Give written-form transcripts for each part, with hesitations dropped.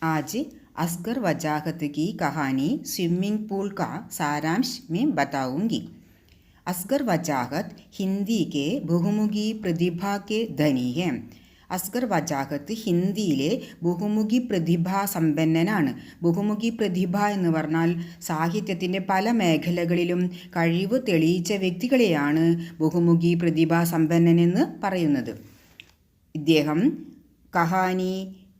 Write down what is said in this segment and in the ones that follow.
आज असगर वजाहत की कहानी स्विमिंग पूल का सारांश में बताऊंगी। असगर वजाहत हिंदी के बहुमुखी प्रतिभा के धनी हैं। അസ്ഗർ വജാഹത്ത് ഹിന്ദിയിലെ ബഹുമുഖി പ്രതിഭാസമ്പന്നനാണ്. ബഹുമുഖി പ്രതിഭ എന്ന് പറഞ്ഞാൽ സാഹിത്യത്തിൻ്റെ പല മേഖലകളിലും കഴിവ് തെളിയിച്ച വ്യക്തികളെയാണ് ബഹുമുഖി പ്രതിഭാസമ്പന്നനെന്ന് പറയുന്നത്. ഇദ്ദേഹം കഹാനി,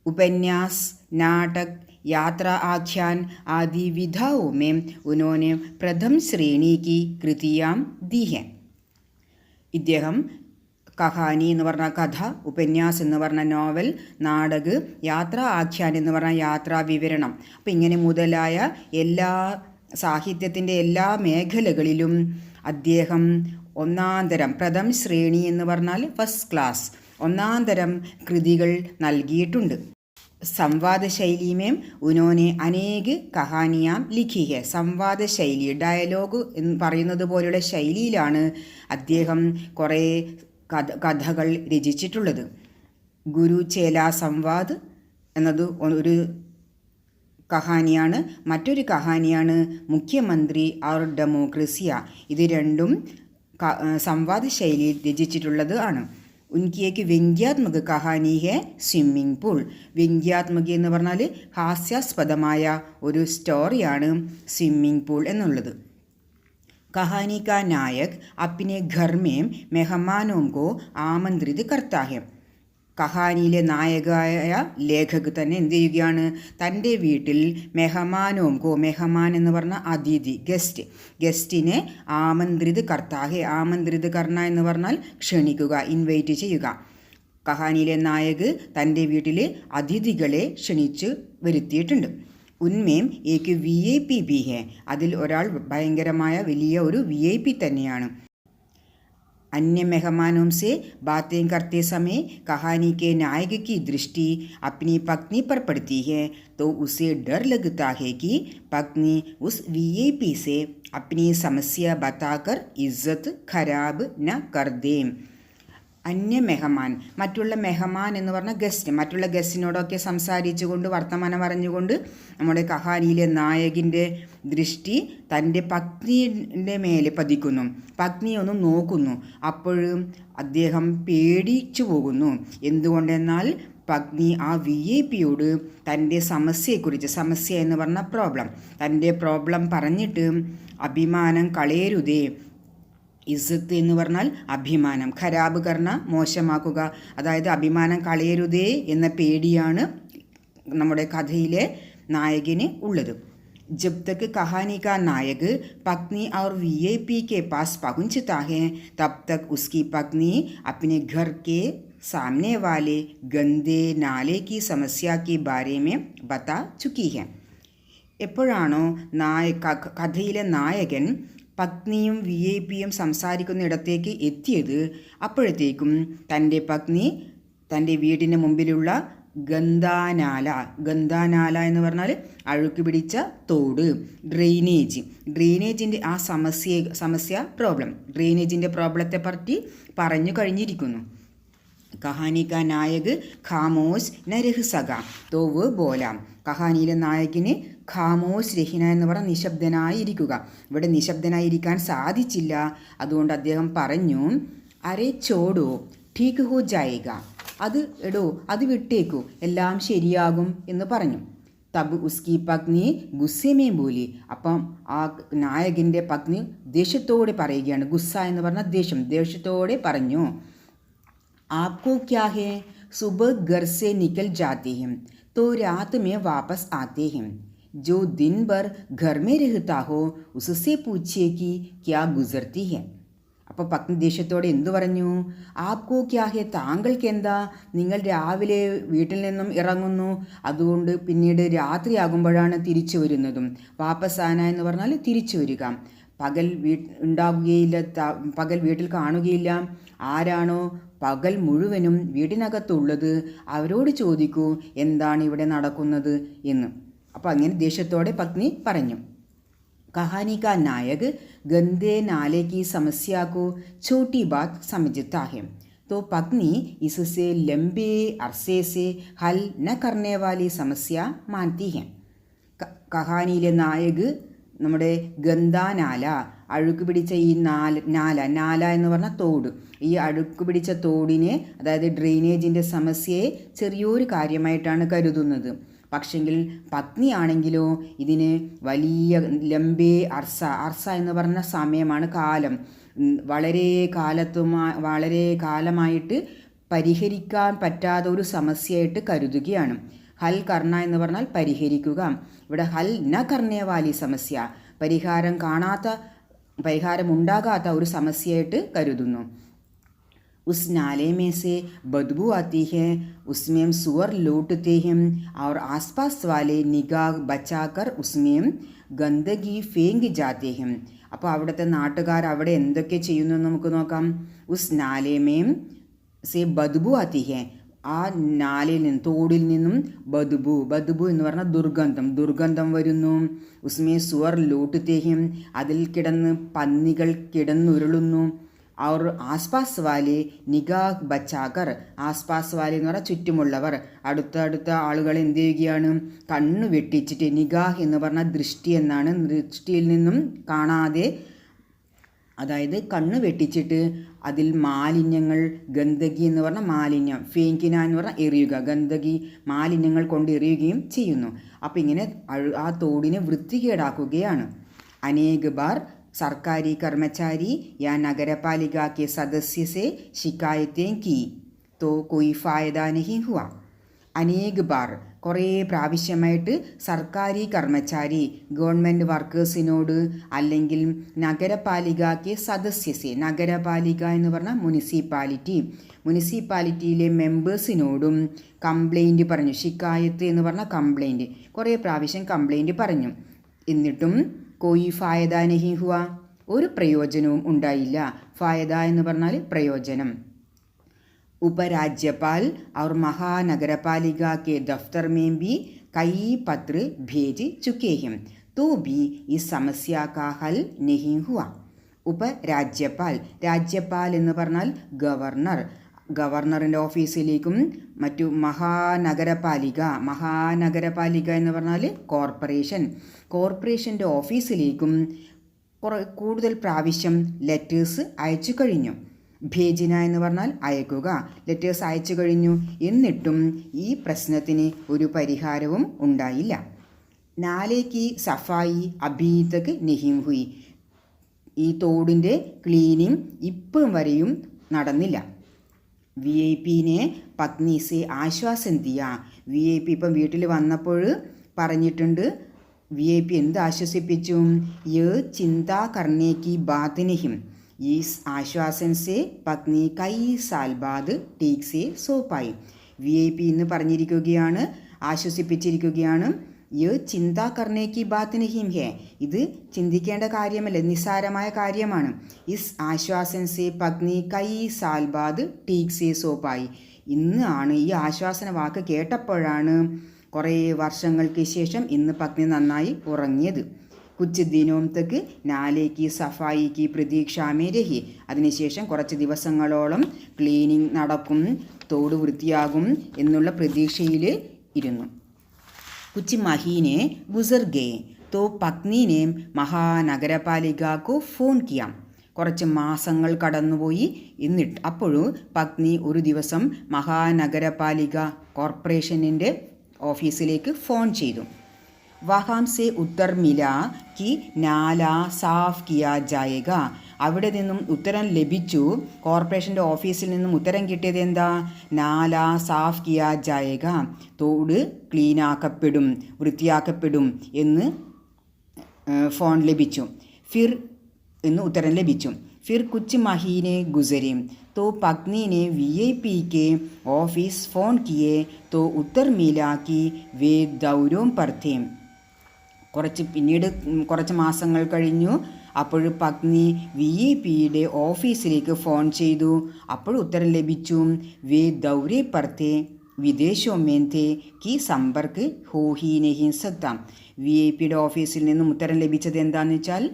उपन्यास, नाटक, यात्रा आख्यान आदि विधाओं में उन्होंने प्रथम श्रेणी की कृतियाँ दी हैं. ഇദ്ദേഹം കഹാനി എന്ന് പറഞ്ഞ കഥ, ഉപന്യാസ് എന്ന് പറഞ്ഞ നോവൽ, നാടക്, യാത്രാ ആഖ്യാൻ എന്ന് പറഞ്ഞ യാത്രാ വിവരണം, അപ്പം ഇങ്ങനെ മുതലായ എല്ലാ സാഹിത്യത്തിൻ്റെ എല്ലാ മേഖലകളിലും അദ്ദേഹം ഒന്നാന്തരം പ്രഥം ശ്രേണി എന്ന് പറഞ്ഞാൽ ഫസ്റ്റ് ക്ലാസ് ഒന്നാന്തരം കൃതികൾ നൽകിയിട്ടുണ്ട്. संवाद शैली में उन्होंने अनेक कहानियाँ लिखी है. संवाद शैली ഡയലോഗ് എന്ന് പറയുന്നത് പോലുള്ള ശൈലിയിലാണ് അദ്ദേഹം കുറേ കഥകൾ രചിച്ചിട്ടുള്ളത്. ഗുരു ചേല സംവാദ് എന്നത് ഒരു കഹാനിയാണ്. മറ്റൊരു കഹാനിയാണ് മുഖ്യമന്ത്രി और ഡെമോക്രസിയ. ഇത് രണ്ടും സംവാദ ശൈലിയിൽ രചിച്ചിട്ടുള്ളത് ആണ്. ഉൻകി ഏക്ക് വ്യംഗ്യാത്മക കഹാനി ഹെ സ്വിമ്മിംഗ് പൂൾ. വ്യംഗ്യാത്മക എന്ന് പറഞ്ഞാൽ ഹാസ്യാസ്പദമായ ഒരു സ്റ്റോറിയാണ് സ്വിമ്മിംഗ് പൂൾ എന്നുള്ളത്. कहानी का नायक अपने घर में मेहमानों को आमंत्रित करता है. കഹാനിയിലെ നായകയായ ലേഖക് തന്നെ എന്ത് ചെയ്യുകയാണ്, തൻ്റെ വീട്ടിൽ മെഹമാനോങ്കോ, മെഹമാൻ എന്ന് പറഞ്ഞ അതിഥി, ഗസ്റ്റിനെ ആമന്ത്രിത് കർത്താഹെ. ആമന്ത്രിത് കർണ എന്ന് പറഞ്ഞാൽ ക്ഷണിക്കുക, ഇൻവൈറ്റ് ചെയ്യുക. കഹാനിയിലെ നായക് തൻ്റെ വീട്ടിൽ അതിഥികളെ ക്ഷണിച്ച് വരുത്തിയിട്ടുണ്ട്. ഉന്മേം ഏക്ക് VIP भी है. അതിൽ ഒരാൾ ഭയങ്കരമായ വലിയ ഒരു VIP തന്നെയാണ്. अन्य मेहमानों से बातें करते समय कहानी के नायक की दृष्टि अपनी पत्नी पर पड़ती है तो उसे डर लगता है कि पत्नी उस VIP से अपनी समस्या बताकर इज्जत खराब न कर दे. അന്യ മെഹമാൻ, മറ്റുള്ള മെഹമാൻ എന്ന് പറഞ്ഞാൽ ഗസ്റ്റ്, മറ്റുള്ള ഗസ്റ്റിനോടൊക്കെ സംസാരിച്ചുകൊണ്ട് വർത്തമാനം പറഞ്ഞുകൊണ്ട് നമ്മുടെ കഹാനിയിലെ നായകൻ്റെ ദൃഷ്ടി തൻ്റെ പത്നിയുടെ മേലെ പതിക്കുന്നു. പത്നിയെ ഒന്ന് നോക്കുന്നു. അപ്പോഴും അദ്ദേഹം പേടിച്ചു പോകുന്നു. എന്തുകൊണ്ടെന്നാൽ പത്നി ആ VIPയോട് തൻ്റെ സമസ്യയെക്കുറിച്ച്, സമസ്യ എന്ന് പറഞ്ഞ പ്രോബ്ലം, തൻ്റെ പ്രോബ്ലം പറഞ്ഞിട്ട് അഭിമാനം കളയരുതേ. ഇസ്സത്ത് എന്ന് പറഞ്ഞാൽ അഭിമാനം, ഖരാബ് കർണ മോശമാക്കുക, അതായത് അഭിമാനം കളയരുതേ എന്ന പേടിയാണ് നമ്മുടെ കഥയിലെ നായകന് ഉള്ളത്. जब तक कहानी का नायक पत्नी और VIP के पास पहुंचता है तब तक उसकी पत्नी अपने घर के सामने वाले गंदे नाले की समस्या के बारे में बता चुकी है. എപ്പോഴാണോ കഥയിലെ നായകൻ പത്നിയും VIPയും സംസാരിക്കുന്നിടത്തേക്ക് എത്തിയത്, അപ്പോഴത്തേക്കും തൻ്റെ പത്നി തൻ്റെ വീടിന് മുമ്പിലുള്ള ഗന്ധാനാല എന്ന് പറഞ്ഞാൽ അഴുക്ക് പിടിച്ച തോട്, ഡ്രെയിനേജിൻ്റെ ആ പ്രോബ്ലം, ഡ്രെയിനേജിൻ്റെ പ്രോബ്ലത്തെ പറ്റി പറഞ്ഞു കഴിഞ്ഞിരിക്കുന്നു. കഹാനി കാ നായക് ഖാമോശ് ന രഹ് സക തോ വോ ബോലാം. കഹാനിയിലെ നായകന് ഖാമോശ് രഹിന എന്ന് പറഞ്ഞാൽ നിശബ്ദനായിരിക്കുക. ഇവിടെ നിശബ്ദനായിരിക്കാൻ സാധിച്ചില്ല. അതുകൊണ്ട് അദ്ദേഹം പറഞ്ഞു, അരേ ചോടോ ഠീക്ക് ഹോ ജായേഗ. അത് വിട്ടേക്കൂ, എല്ലാം ശരിയാകും എന്ന് പറഞ്ഞു. തബ് ഉസ്കി പത്നി ഗുസ്സേമേ ബോലി. അപ്പം ആ നായകൻ്റെ പത്നി ദേഷ്യത്തോടെ പറയുകയാണ്. ഗുസ്സ എന്ന് പറഞ്ഞാൽ ദേഷ്യത്തോടെ പറഞ്ഞു, आपको क्या है, सुबह घर से निकल जाते हैं तो रात में वापस आते हैं. जो दिन भर घर में रहता हो उससे पूछिए कि क्या गुजरती है. അപ്പോൾ പത്നി ദേഷ്യത്തോടെ എന്തു പറഞ്ഞു, ആപ്കോ ക്യാ ഹെ, താങ്കൾക്ക് എന്താ, നിങ്ങൾ രാവിലെ വീട്ടിൽ നിന്നും ഇറങ്ങുന്നു, അതുകൊണ്ട് പിന്നീട് രാത്രിയാകുമ്പോഴാണ് തിരിച്ചു വരുന്നതും. വാപ്പസാന എന്ന് പറഞ്ഞാൽ തിരിച്ചു വരിക. പകൽ ഉണ്ടാകുകയില്ല, പകൽ വീട്ടിൽ കാണുകയില്ല. ആരാണോ പകൽ മുഴുവനും വീടിനകത്തുള്ളത് അവരോട് ചോദിക്കൂ എന്താണ് ഇവിടെ നടക്കുന്നത് എന്ന്. അപ്പോൾ അങ്ങനെ ദേഷ്യത്തോടെ പത്നി പറഞ്ഞു. कहानी का नायक गंदे नाले की समस्या को छोटी बात समझता है. तो पत्नी इससे लंबे अरसे से हल न करने वाली समस्या मानती है. കഹാനിയിലെ നായക് നമ്മുടെ ഗന്ധാനാല, അഴുക്ക് പിടിച്ച ഈ നാല എന്ന് പറഞ്ഞാൽ തോട്, ഈ അഴുക്ക് പിടിച്ച തോടിനെ, അതായത് ഡ്രെയിനേജിൻ്റെ സമസ്യയെ ചെറിയൊരു കാര്യമായിട്ടാണ് കരുതുന്നത്. പക്ഷെങ്കിൽ പത്നിയാണെങ്കിലോ ഇതിന് വലിയ ലംബേ അർസ എന്ന് പറഞ്ഞ സമയമാണ്, കാലം, വളരെ കാലമായിട്ട് പരിഹരിക്കാൻ പറ്റാത്ത ഒരു സമസ്യയായിട്ട് കരുതുകയാണ്. ഹൽ കർണ എന്ന് പറഞ്ഞാൽ പരിഹരിക്കുക. ഇവിടെ ഹൽ ന കർണേ വാലി സമസ്യ, പരിഹാരം ഉണ്ടാകാത്ത ഒരു സമസ്യയായിട്ട് കരുതുന്നു. उस नाले में से बदबू आती है, उसमें सुअर लौटते हैं और आसपास वाले निगाह बचाकर उसमें गंदगी फेंक जाते हैं. അപ്പോൾ അവിടുത്തെ നാട്ടുകാർ അവിടെ എന്തൊക്കെ ചെയ്യുന്നു നമുക്ക് നോക്കാം. ഉസ് നാലേമേം സെ ബദ്ബു ആത്തി ഹെ, ആ നാലയിൽ നിന്നും, തോടിൽ നിന്നും ബദ്ബു എന്ന് പറഞ്ഞാൽ ദുർഗന്ധം വരുന്നു. ഉസ്മേ സുവർ ലൂട്ടുത്തേഹ്യം, അതിൽ കിടന്ന് പന്നികൾ കിടന്നുരുളുന്നു. और ആസ്പാസ് വാലെ നിഗാഹ് ബച്ചാക്കർ, ആസ്പാസ് വാലെ എന്ന് പറഞ്ഞാൽ ചുറ്റുമുള്ളവർ, അടുത്ത ആളുകൾ എന്ത് ചെയ്യുകയാണ്, കണ്ണു വെട്ടിച്ചിട്ട്, നിഗാഹ് എന്ന് പറഞ്ഞാൽ ദൃഷ്ടി എന്നാണ്, ദൃഷ്ടിയിൽ നിന്നും കാണാതെ, അതായത് കണ്ണ് വെട്ടിച്ചിട്ട് അതിൽ മാലിന്യങ്ങൾ, ഗന്ദഗി എന്ന് പറഞ്ഞാൽ മാലിന്യം, ഫേങ്കിന എന്ന് പറഞ്ഞാൽ എറിയുക, ഗന്ദഗി മാലിന്യങ്ങൾ കൊണ്ട് എറിയുകയും ചെയ്യുന്നു. അപ്പോൾ ഇങ്ങനെ ആ തോടിനെ വൃത്തികേടാക്കുകയാണ്. അനേക ബാർ सरकारी कर्मचारी या नगरपालिका के सदस्य से शिकायतें की तो कोई फ़ायदा नहीं हुआ. अनेक बार, കുറേ പ്രാവശ്യമായിട്ട് സർക്കാരി കർമ്മചാരി, ഗവൺമെൻറ് വർക്കേഴ്സിനോട്, അല്ലെങ്കിൽ നഗരപാലികയ്ക്ക് സദസ്യസെ, നഗരപാലിക എന്ന് പറഞ്ഞാൽ മുനിസിപ്പാലിറ്റിയിലെ മെമ്പേഴ്സിനോടും കംപ്ലൈൻറ്റ് പറഞ്ഞു. ഷിക്കായത്ത് എന്ന് പറഞ്ഞാൽ കംപ്ലൈൻറ്റ്, കുറേ പ്രാവശ്യം കംപ്ലൈൻറ്റ് പറഞ്ഞു. എന്നിട്ടും കോയി ഫായദ നഹി ഹുവ, ഒരു പ്രയോജനവും ഉണ്ടായില്ല. ഫായദ എന്ന് പറഞ്ഞാൽ പ്രയോജനം. उपराज्यपाल और महानगरपालिका के दफ्तर में भी कई पत्र भेज चुके हैं, तो भी इस समस्या का हल नहीं हुआ. രാജ്യപാൽ എന്ന് പറഞ്ഞാൽ ഗവർണറിൻ്റെ ഓഫീസിലേക്കും മറ്റു മഹാനഗരപാലിക എന്ന് പറഞ്ഞാൽ കോർപ്പറേഷൻ്റെ ഓഫീസിലേക്കും കൂടുതൽ പ്രാവശ്യം ലെറ്റേഴ്സ് അയച്ചു കഴിഞ്ഞു. ഭേജിന എന്ന് പറഞ്ഞാൽ അയക്കുക, ലെറ്റേഴ്സ് അയച്ചു കഴിഞ്ഞു. എന്നിട്ടും ഈ പ്രശ്നത്തിന് ഒരു പരിഹാരവും ഉണ്ടായില്ല. നാലേക്ക് സഫായി അഭി തക് നഹീം ഹുയി, ഈ തോടിൻ്റെ ക്ലീനിങ് ഇപ്പോഴും വരെയും നടന്നില്ല. VIP-നെ പത്നി സെ ആശ്വാസം ദിയ, VIP ഇപ്പം വീട്ടിൽ വന്നപ്പോൾ പറഞ്ഞിട്ടുണ്ട്. VIP എന്ത് ആശ്വസിപ്പിച്ചു? യേ ചിന്താ കർണേക്ക് ബാത് നഹിം, ഈ ആശ്വാസൻ സെ പത്നി കൈ സാൽ ബാദ് ടീക് സെ സോപ്പായി. VIP എന്ന് പറഞ്ഞിരിക്കുകയാണ്, ആശ്വസിപ്പിച്ചിരിക്കുകയാണ്. യേ ചിന്താ കർണേക്ക് ബാത് നഹിം ഹേ, ഇത് ചിന്തിക്കേണ്ട കാര്യമല്ല, നിസ്സാരമായ കാര്യമാണ്. ഇസ് ആശ്വാസൻ സെ പത്നി കൈ സാൽ ബാദ് ടീക് സെ സോപ്പായി. ഇന്നാണ് ഈ ആശ്വാസന വാക്ക് കേട്ടപ്പോഴാണ് കുറേ വർഷങ്ങൾക്ക് ശേഷം ഇന്ന് പത്നി നന്നായി ഉറങ്ങിയത്. കുച്ച് ദിനോം തക്ക് നാലേക്ക് സഫായിക്ക് പ്രതീക്ഷാമേ രഹി, അതിനുശേഷം കുറച്ച് ദിവസങ്ങളോളം ക്ലീനിങ് നടക്കും, തോട് വൃത്തിയാകും എന്നുള്ള പ്രതീക്ഷയിൽ ഇരുന്നു. കുച്ച് മഹീനെ ഗുസർ ഗേ തോ പത്നീനെ മഹാനഗരപാലികക്കോ ഫോൺ കിയാം. കുറച്ച് മാസങ്ങൾ കടന്നുപോയി. എന്നിട്ട് അപ്പോഴും പത്നി ഒരു ദിവസം മഹാനഗരപാലിക കോർപ്പറേഷനിൻ്റെ ഓഫീസിലേക്ക് ഫോൺ ചെയ്തു. വഹാം സെ ഉത്തർ മില കി നാല സാഫ് കിയാ ജായേഗ, അവിടെ നിന്നും ഉത്തരം ലഭിച്ചു. കോർപ്പറേഷൻ്റെ ഓഫീസിൽ നിന്നും ഉത്തരം കിട്ടിയത് എന്താ? നാല സാഫ് കിയാ ജായേഗ, തോട് ക്ലീനാക്കപ്പെടും, വൃത്തിയാക്കപ്പെടും എന്ന് ഫോൺ ലഭിച്ചു. ഫിർ എന്ന് ഉത്തരം ലഭിച്ചു. ഫിർ കുച്ച് മഹീനെ ഗുസരെ तो पत्नी ने VIP के ऑफिस फ़ोन किए तो उत्तर मिला कि वे दौरों पर थे. കുറച്ച് മാസങ്ങൾ കഴിഞ്ഞു. അപ്പോൾ പത്നി VIP-യുടെ ഓഫീസിലേക്ക് ഫോൺ ചെയ്തു. അപ്പോൾ ഉത്തരം ലഭിച്ചു, വേ ദൗരെ പർത്തെ വിദേശോ മേന്തേ കി സമ്പർക്ക് ഹോഹി നഹി സക്ത. VIP-യുടെ ഓഫീസിൽ നിന്നും ഉത്തരം ലഭിച്ചത് എന്താണെന്ന് വെച്ചാൽ,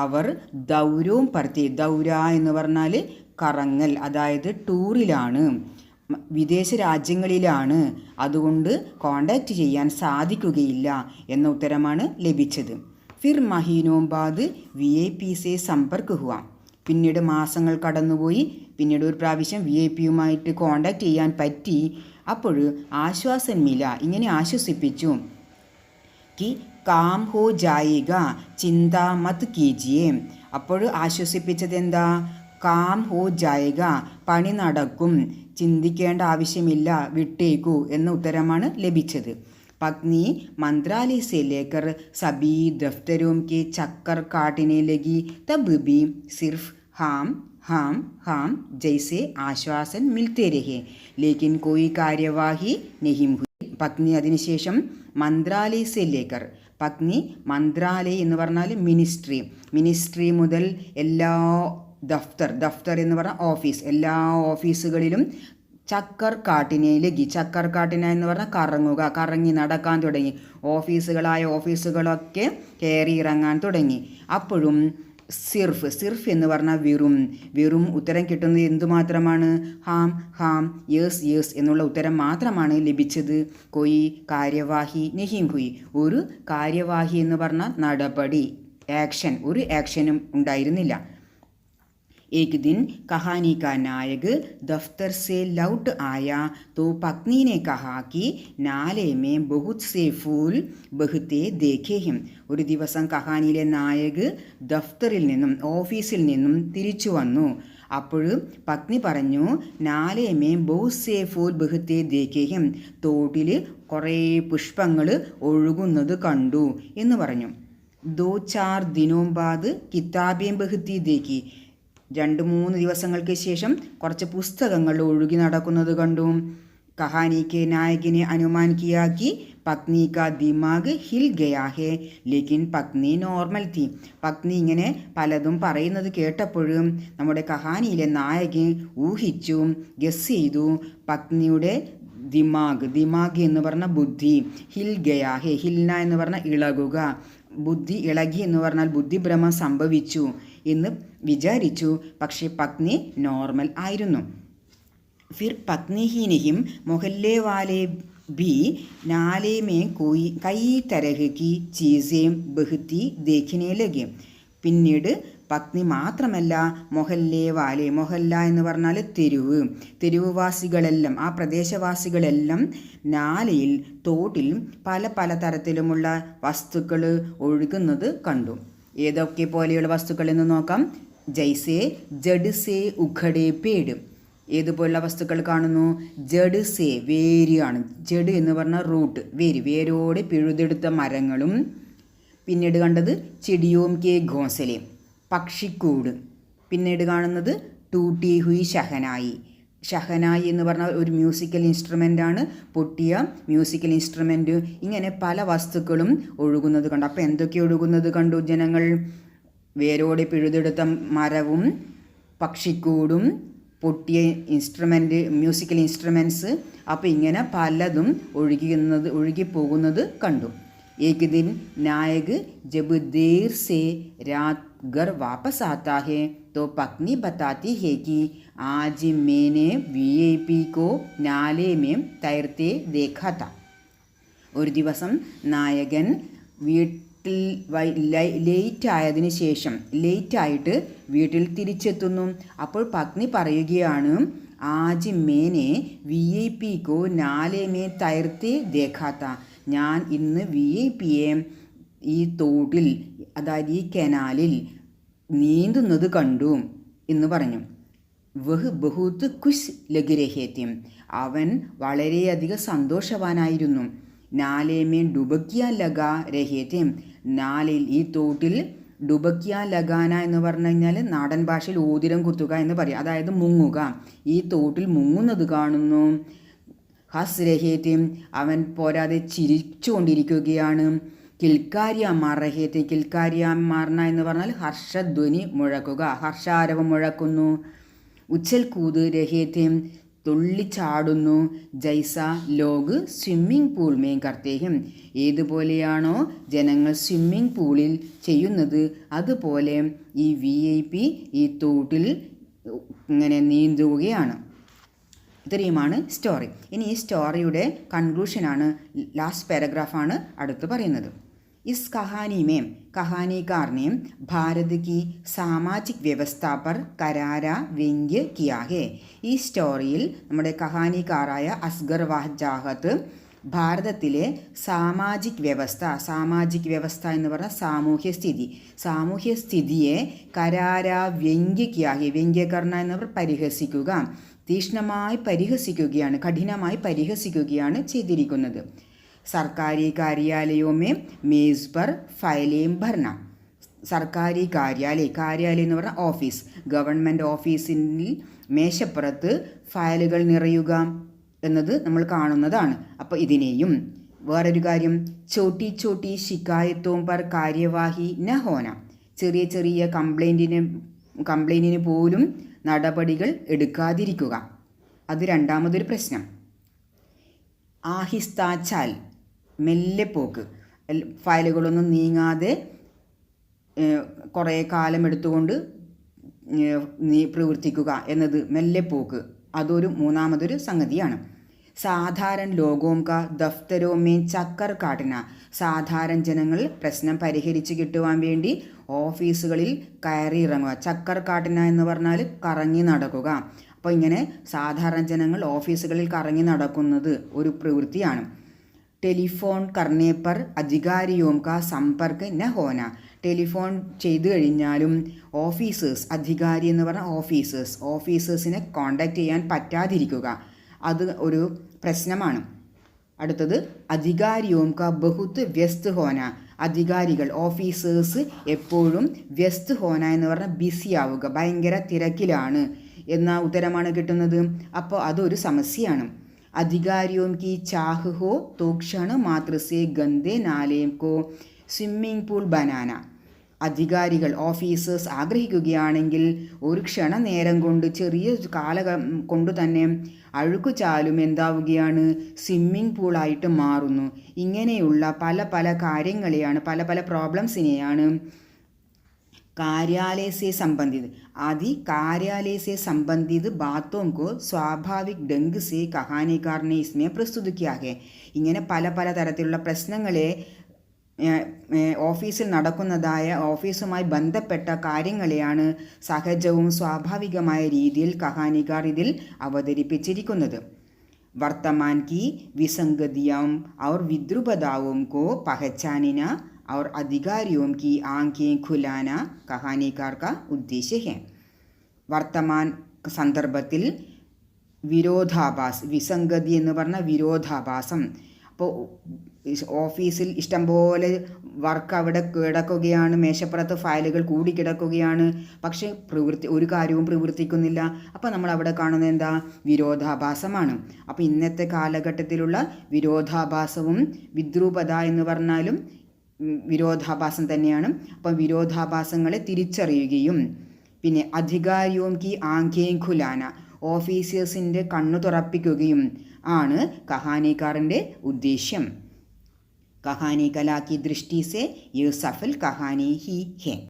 അവർ ദൗരവും പർത്തെ, ദൗര എന്ന് പറഞ്ഞാൽ കറങ്ങൽ, അതായത് ടൂറിലാണ്, വിദേശ രാജ്യങ്ങളിലാണ്, അതുകൊണ്ട് കോണ്ടാക്റ്റ് ചെയ്യാൻ സാധിക്കുകയില്ല എന്ന ഉത്തരമാണ് ലഭിച്ചത്. ഫിർ മഹീനോം ബാദ് VIP സെ സമ്പർക്ക് ഹുവ. പിന്നീട് മാസങ്ങൾ കടന്നുപോയി. പിന്നീട് ഒരു പ്രാവശ്യം VIP കോണ്ടാക്റ്റ് ചെയ്യാൻ പറ്റി. അപ്പോൾ ആശ്വാസൻ മില, ഇങ്ങനെ ആശ്വസിപ്പിച്ചു. കി കാം ഹോ ജായേഗ ചിന്താ മത് കീജിയേ. അപ്പോൾ ആശ്വസിപ്പിച്ചത് എന്താ? കാം ഹോ ജായേഗ, പണി നടക്കും, ചിന്തിക്കേണ്ട ആവശ്യമില്ല, വിട്ടേക്കൂ എന്ന ഉത്തരമാണ് ലഭിച്ചത്. पत्नी मंत्रालय से लेकर सभी दफ्तरों के चक्कर काटने लगी, तब भी सिर्फ हाम हाम हाम जैसे आश्वासन मिलते रहे, लेकिन कोई कार्यवाही नहीं हुई. പത്നി അതിനുശേഷം മന്ത്രാലയ സെ ലേക്കർ, പത്നി മന്ത്രാലയ എന്ന് പറഞ്ഞാൽ മിനിസ്ട്രി മുതൽ എല്ലാ ദഫ്തർ എന്ന് പറഞ്ഞാൽ ഓഫീസ്, എല്ലാ ഓഫീസുകളിലും ചക്കർ കാട്ടിനയിലേക്ക്, ചക്കർ കാട്ടിന എന്ന് പറഞ്ഞാൽ കറങ്ങി നടക്കാൻ തുടങ്ങി. ഓഫീസുകളൊക്കെ കയറി ഇറങ്ങാൻ തുടങ്ങി. അപ്പോഴും സിർഫ് എന്ന് പറഞ്ഞാൽ വെറും ഉത്തരം കിട്ടുന്നത് എന്തുമാത്രമാണ്? ഹാം യേസ് എന്നുള്ള ഉത്തരം മാത്രമാണ് ലഭിച്ചത്. കൊയ് കാര്യവാഹി നഹീം ഹുയി, ഒരു കാര്യവാഹി എന്ന് പറഞ്ഞാൽ നടപടി, ആക്ഷൻ, ഒരു ആക്ഷനും ഉണ്ടായിരുന്നില്ല. एक दिन कहानी का नायक दफ्तर से लौट आया तो पत्नी ने कहा कि नाले में बहुत से फूल बहते देखे हैं. ഒരു ദിവസം കഹാനിയിലെ നായക് ദഫ്തറിൽ നിന്നും, ഓഫീസിൽ നിന്നും തിരിച്ചു വന്നു. അപ്പോൾ പത്നി പറഞ്ഞു, നാലേമേ ബഹുത് സേ ഫൂൽ ബഹത്തെ ദേഖേ ഹം, തോട്ടിൽ കുറേ പുഷ്പങ്ങൾ ഒഴുകുന്നത് കണ്ടു എന്ന് പറഞ്ഞു. ദോ ചാർ ദിനോം ബാദ് കിതാബേം ബഹത്തി ദേഖി, 2-3 ദിവസങ്ങൾക്ക് ശേഷം കുറച്ച് പുസ്തകങ്ങൾ ഒഴുകി നടക്കുന്നത് കണ്ടു. കഹാനിക്ക് നായകിനെ അനുമാൻ കിയാ കി പത്നി കാ ദിമാഗ് ഹിൽ ഗയാ ഹേ, ലേക്കിൻ പത്നി നോർമൽ തീ. പത്നി ഇങ്ങനെ പലതും പറയുന്നത് കേട്ടപ്പോഴും നമ്മുടെ കഹാനിയിലെ നായകൻ ഊഹിച്ചു, ഗസ് ചെയ്തു, പത്നിയുടെ ദിമാഗ് എന്ന് പറഞ്ഞ ബുദ്ധി, ഹിൽ ഗയാ ഹേ, ഹിൽന എന്ന് പറഞ്ഞാൽ ഇളകുക, ബുദ്ധി ഇളകി എന്ന് പറഞ്ഞാൽ ബുദ്ധിഭ്രമം സംഭവിച്ചു എന്ന് വിചാരിച്ചു. പക്ഷേ പത്നി നോർമൽ ആയിരുന്നു. ഫിർ പത്നി ഹി നഹിം മൊഹല്ലെ വാലെ भी नाले में कई तरह की चीज़ें बहती देखने लगे. പിന്നീട് പത്നി മാത്രമല്ല, മൊഹല്ല എന്ന് പറഞ്ഞാൽ തെരുവുവാസികളെല്ലാം, ആ പ്രദേശവാസികളെല്ലാം നാലയിൽ, തോട്ടിൽ പല തരത്തിലുമുള്ള വസ്തുക്കൾ ഒഴുകുന്നത് കണ്ടു. ഏതൊക്കെ പോലെയുള്ള വസ്തുക്കൾ എന്ന് നോക്കാം. ജൈസെ ജഡ് സേ ഉഖടെ പേട്, ഏതുപോലുള്ള വസ്തുക്കൾ കാണുന്നു? ജഡ് സേ, വേരിയാണ്, ജഡ് എന്ന് പറഞ്ഞാൽ റൂട്ട്, വേരോടെ പിഴുതെടുത്ത മരങ്ങളും. പിന്നീട് കണ്ടത് ചിടിയോം കെ ഘോസലെ, പക്ഷിക്കൂട്. പിന്നീട് കാണുന്നത് ടൂട്ടി ഹുയി ഷഹനായി എന്ന് പറഞ്ഞാൽ ഒരു മ്യൂസിക്കൽ ഇൻസ്ട്രുമെൻ്റാണ്, പൊട്ടിയ മ്യൂസിക്കൽ ഇൻസ്ട്രുമെൻറ്റ്. ഇങ്ങനെ പല വസ്തുക്കളും ഒഴുകുന്നത് കണ്ടു. അപ്പോൾ എന്തൊക്കെ ഒഴുകുന്നത് കണ്ടു ജനങ്ങൾ? വേരോടെ പിഴുതെടുത്ത മരവും, പക്ഷിക്കൂടും, പൊട്ടിയ മ്യൂസിക്കൽ ഇൻസ്ട്രുമെൻറ്റ്സ്. അപ്പോൾ ഇങ്ങനെ പലതും ഒഴുകിപ്പോകുന്നത് കണ്ടു. एक दिन नायक जब देर से रात घर वापस आता है तो पत्नी बताती है कि आज मैंने VIP को नाले में तैरते देखा था. ഒരു ദിവസം നായകൻ വീട്ടിൽ ലേറ്റായിട്ട് വീട്ടിൽ തിരിച്ചെത്തുന്നു. അപ്പോൾ പത്നി പറയുകയാണ്, ആജ് മേനെ VIP को नाले में तैरते देखा था, ഞാൻ ഇന്ന് VIPയെ ഈ തോട്ടിൽ, അതായത് ഈ കനാലിൽ നീന്തുന്നത് കണ്ടു എന്ന് പറഞ്ഞു. വഹ് ബഹുത് ഖുശ് ലഗ് രഹേ തെ, അവൻ വളരെയധികം സന്തോഷവാനായിരുന്നു. നാലേമേ ഡുബക്കിയ ലഗാ രഹേ തെ, നാലിൽ, ഈ തോട്ടിൽ ഡുബക്കിയ ലഗാന എന്ന് പറഞ്ഞു കഴിഞ്ഞാൽ നാടൻ ഭാഷയിൽ ഓതിരം കുത്തുക എന്ന് പറയും, അതായത് മുങ്ങുക. ഈ തോട്ടിൽ മുങ്ങുന്നത് കാണുന്നു. ഹസ് രഹേത്യം, അവൻ പോരാതെ ചിരിച്ചുകൊണ്ടിരിക്കുകയാണ്. കിൽക്കാരിയാമാർന എന്ന് പറഞ്ഞാൽ ഹർഷധ്വനി മുഴക്കുക, ഹർഷാരവം മുഴക്കുന്നു. ഉച്ചൽ കൂത് രഹേത്യം, തുള്ളിച്ചാടുന്നു. ജൈസ ലോഗ് സ്വിമ്മിംഗ് പൂൾ മേ കർത്തേഹം, ഏതുപോലെയാണോ ജനങ്ങൾ സ്വിമ്മിംഗ് പൂളിൽ ചെയ്യുന്നത് അതുപോലെ ഈ VIP ഈ തോട്ടിൽ ഇങ്ങനെ നീന്തുകയാണ്. ഇത്രയുമാണ് സ്റ്റോറി. ഇനി ഈ സ്റ്റോറിയുടെ കൺക്ലൂഷനാണ്, ലാസ്റ്റ് പാരഗ്രാഫാണ് അടുത്ത് പറയുന്നത്. इस कहानी में कहानीकार ने भारत की सामाजिक व्यवस्था पर करारा व्यंग्य किया है. ഈ സ്റ്റോറിയിൽ നമ്മുടെ കഹാനിക്കാരായ അസ്ഗർ വജാഹത്ത് ഭാരതത്തിലെ സാമാജിക് വ്യവസ്ഥ എന്ന് പറഞ്ഞാൽ സാമൂഹ്യ സ്ഥിതിയെ കരാര വ്യംഗ്യക്കിയാകെ, വ്യംഗ്യകർണ എന്നവർ പരിഹസിക്കുക, തീക്ഷ്ണമായി പരിഹസിക്കുകയാണ്, കഠിനമായി പരിഹസിക്കുകയാണ് ചെയ്തിരിക്കുന്നത്. സർക്കാരി കാര്യാലയോं में मेज़ पर फाइलें भरना. സർക്കാരി കാര്യാലയം എന്ന് പറഞ്ഞാൽ ഓഫീസ്, ഗവൺമെൻറ് ഓഫീസിൽ മേശപ്പുറത്ത് ഫയലുകൾ നിറയുക എന്നത് നമ്മൾ കാണുന്നതാണ്. അപ്പോൾ ഇതിനെയും വേറൊരു കാര്യം, ചോട്ടി ശിക്കായത്തോം പർ കാര്യവാഹി ന ഹോന. ചെറിയ കംപ്ലൈൻറ്റിന് പോലും നടപടികൾ എടുക്കാതിരിക്കുക. അത് രണ്ടാമതൊരു പ്രശ്നം. ആഹിസ്താച്ചാൽ, മെല്ലെ പോക്ക്, ഫയലുകളൊന്നും നീങ്ങാതെ കുറേ കാലം എടുത്തുകൊണ്ട് പ്രവർത്തിക്കുക എന്നത്, മെല്ലെ പോക്ക്, അതൊരു മൂന്നാമതൊരു സംഗതിയാണ്. സാധാരണ ലോകോം കാ ദഫ്തരോ മേ ചക്കർ കാട്ടന. സാധാരണ ജനങ്ങൾ പ്രശ്നം പരിഹരിച്ച് കിട്ടുവാൻ വേണ്ടി ഓഫീസുകളിൽ കയറി ഇറങ്ങുക. ചക്കർ കാട്ടന എന്ന് പറഞ്ഞാൽ കറങ്ങി നടക്കുക. അപ്പോൾ ഇങ്ങനെ സാധാരണ ജനങ്ങൾ ഓഫീസുകളിൽ കറങ്ങി നടക്കുന്നത് ഒരു പ്രവൃത്തിയാണ്. ടെലിഫോൺ കർണേ പർ അധികാരിയോം കാ സമ്പർക്ക് ന ഹോന. ടെലിഫോൺ ചെയ്തു കഴിഞ്ഞാലും അധികാരി എന്ന് പറഞ്ഞാൽ ഓഫീസേഴ്സിനെ കോണ്ടാക്ട് ചെയ്യാൻ പറ്റാതിരിക്കുക, അത് ഒരു പ്രശ്നമാണ്. അടുത്തത് അധികാരിയോം കാ ബഹുത്ത് വ്യസ്ത് ഹോന. അധികാരികൾ, ഓഫീസേഴ്സ് എപ്പോഴും വ്യസ്ത് ഹോന എന്ന് പറഞ്ഞാൽ ബിസി ആവുക, ഭയങ്കര തിരക്കിലാണ് എന്ന ഉത്തരമാണ് കിട്ടുന്നത്. അപ്പോൾ അതൊരു സമസ്യയാണ്. അധികാരിയോം കി ചാഹ് ഹോ തോ ക്ഷണ മാത്ര സേ ഗന്ധേ നാലേം കോ സ്വിമ്മിംഗ് പൂൾ ബനാന. അധികാരികൾ, ഓഫീസേഴ്സ് ആഗ്രഹിക്കുകയാണെങ്കിൽ ഒരു ക്ഷണനേരം കൊണ്ട്, ചെറിയ കാലം കൊണ്ട് തന്നെ അഴുക്കുചാലും എന്താവുകയാണ്, സ്വിമ്മിംഗ് പൂളായിട്ട് മാറുന്നു. ഇങ്ങനെയുള്ള പല കാര്യങ്ങളെയാണ്, പല പ്രോബ്ലംസിനെയാണ് कार्यालय से संबंधित बातों को स्वाभाविक ढंग से कहानीकार ने इसमें प्रस्तुत किया है. ഇങ്ങനെ പല തരത്തിലുള്ള പ്രശ്നങ്ങളെ ഓഫീസിൽ നടക്കുന്നതായ ഓഫീസുമായി ബന്ധപ്പെട്ട കാര്യങ്ങളെയാണ് സഹജവും സ്വാഭാവികമായ രീതിയിൽ കഹാനിക്കാർ ഇതിൽ അവതരിപ്പിച്ചിരിക്കുന്നത്. വർത്തമാൻ की विसंगतियों और विद्रुपताओं को पहचानना और अधिकारियों की आंखें खुलाना कहानीकार का उद्देश्य है. വർത്തമാൻ സന്ദർഭത്തിൽ വിസംഗതി എന്ന് പറഞ്ഞാൽ വിരോധാഭാസം. അപ്പോൾ ഓഫീസിൽ ഇഷ്ടംപോലെ വർക്ക് അവിടെ കിടക്കുകയാണ്, മേശപ്പുറത്ത് ഫയലുകൾ കൂടിക്കിടക്കുകയാണ്, പക്ഷേ ഒരു കാര്യവും പ്രവർത്തിക്കുന്നില്ല. അപ്പോൾ നമ്മൾ അവിടെ കാണുന്നത് എന്താ, വിരോധാഭാസമാണ്. അപ്പോൾ ഇന്നത്തെ കാലഘട്ടത്തിലുള്ള വിരോധാഭാസവും വിദ്രൂപത എന്ന് പറഞ്ഞാലും വിരോധാഭാസം തന്നെയാണ്. അപ്പം വിരോധാഭാസങ്ങളെ തിരിച്ചറിയുകയും, പിന്നെ അധികാരിയോം കി ആംഖേം ഖുലാന, ഓഫീസേഴ്സിൻ്റെ കണ്ണു തുറപ്പിക്കുകയും ആണ് കഹാനിക്കാരൻ്റെ ഉദ്ദേശ്യം. कहानी कला की दृष्टि से ये सफल कहानी ही है.